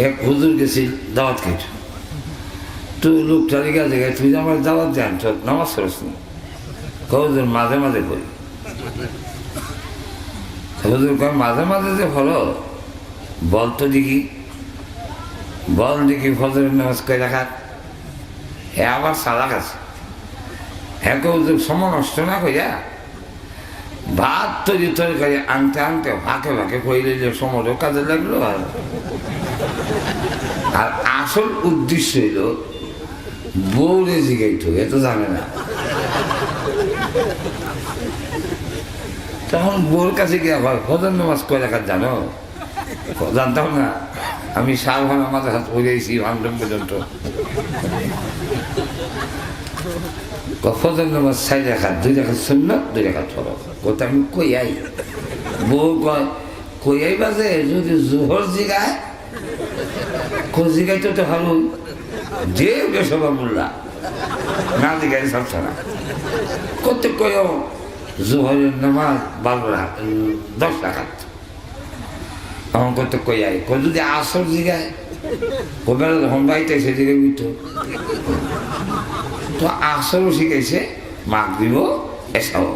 এক হুজুর গেছিল দাওয়াত খেয়েছ, তো লোকটা রেখে জায়গায় তুই আমার দাওয়াত দেন তো নামাজ পড়ছ না? হুজুর মাঝে মাঝে পড়ি। হুজুর কয় মাঝে মাঝে যে হলো বল তো দেখি, বল দেখি ফজরের নামাজ কয় রাখাত? হ্যাঁ আবার সালাক আছে। হ্যাঁ হুজুর সময় নষ্ট না কইয়া ভাত তৈরি তরকারি আনতে আনতে ফাঁকে ফাঁকে কইলে যে সময়ও কাজে লাগলো। আর আসল উদ্দেশ্য হইল বউরে জিগাইতো, এত জানে না। তখন বউর কাছে গিয়ে আবার ফজর নামাজ কয় রাখাত জানো? জানতাম না, আমি সালভানা মাথার হাত পড়েছি ভাঙলাম পর্যন্ত। ফজর নামাজ 6 রাকাত, 2 রাকাত সুন্নাত, 2 রাকাত ফরজ। কথা আমি কই আই, বউ কয় কই আই বাজে যদি জোহর জিগায় জিগাইতো তো ভালো যে বেসবা মোল্লা না জিগাই সবছে না। করতে কয় জোহরের নামাজ 10 রাকাত। আমার করতে কই আই যদি আসর জিগায় কোবেলা যখন বাড়িতে এসে জিগে বুঝতো তো আসরও শিখাইছে, মাক দিব এসাও।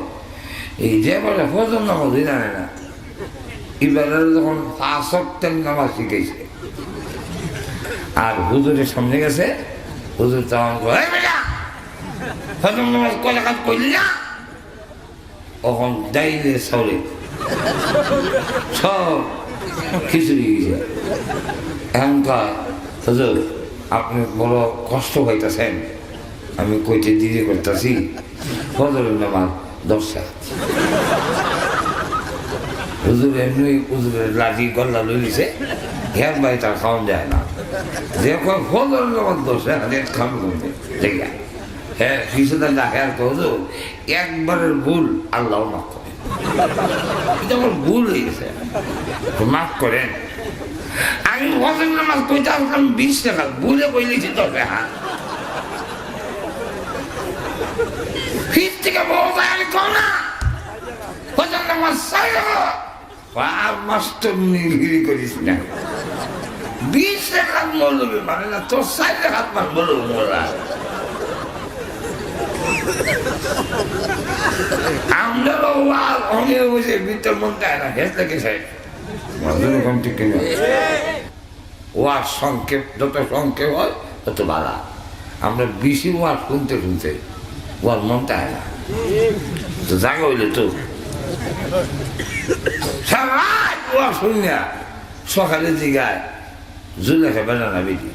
এই যে বলে ফজর নামাজই জানে না, এবার যখন 5 ওয়াক্তের নামাজ শিখাইছে আর হুজুরের সামনে গেছে, হুজুর তখন ফজর নামাজ কয় রাকাত কইলি না? তখন ডাইলে সরে সব খিচুড়ি গেছে। এখনকার হুজুর আপনি বড় কষ্ট পাইতেছেন, আমি কইতে দিদি করতেছি ফজরের নামাজ 10 রাকাত। হুজুর এমনি হুজুরের লাঠি গল্লা লই নিছে, হের বাড়ি তার খাওয়ান যায় না। যে কয় ফজরের নামাজ 10 রাকাত খাওয়ান করতে দেখে হ্যাঁ কিছুটা দেখে আর হুজুর একবারের ভুল আল্লাহ মাফ করে, এটা আমার ভুল হয়ে গেছে, মাফ করেন। আমি ফজরের নামাজ কইতে আসলাম 20 রাকাত, ভুলে কইলেছি 10 রাকাত। ফির থেকে বলতে আমি কম না ফজর নামাজ 6 রাকাত। আর মাস্টার নিগিরি করিস না, 20 রাকাত মৌলবি মানে না, তোর 6 রাকাত মান বলবো মোলা। আমরা অনেক বসে ভিতর মনটা না হেসলে গেছে এরকম ঠিক কিনা। ওয়ার সংক্ষেপ যত সংক্ষেপ হয় তত বাড়া। আমরা বেশি ওয়ার শুনতে শুনতে ওয়ার মনটা হয় না, তো জায়গা হইলে তো ওয়ার শুনিয়া সকালে জিগায় জুলেখা বেড়ানা বেটি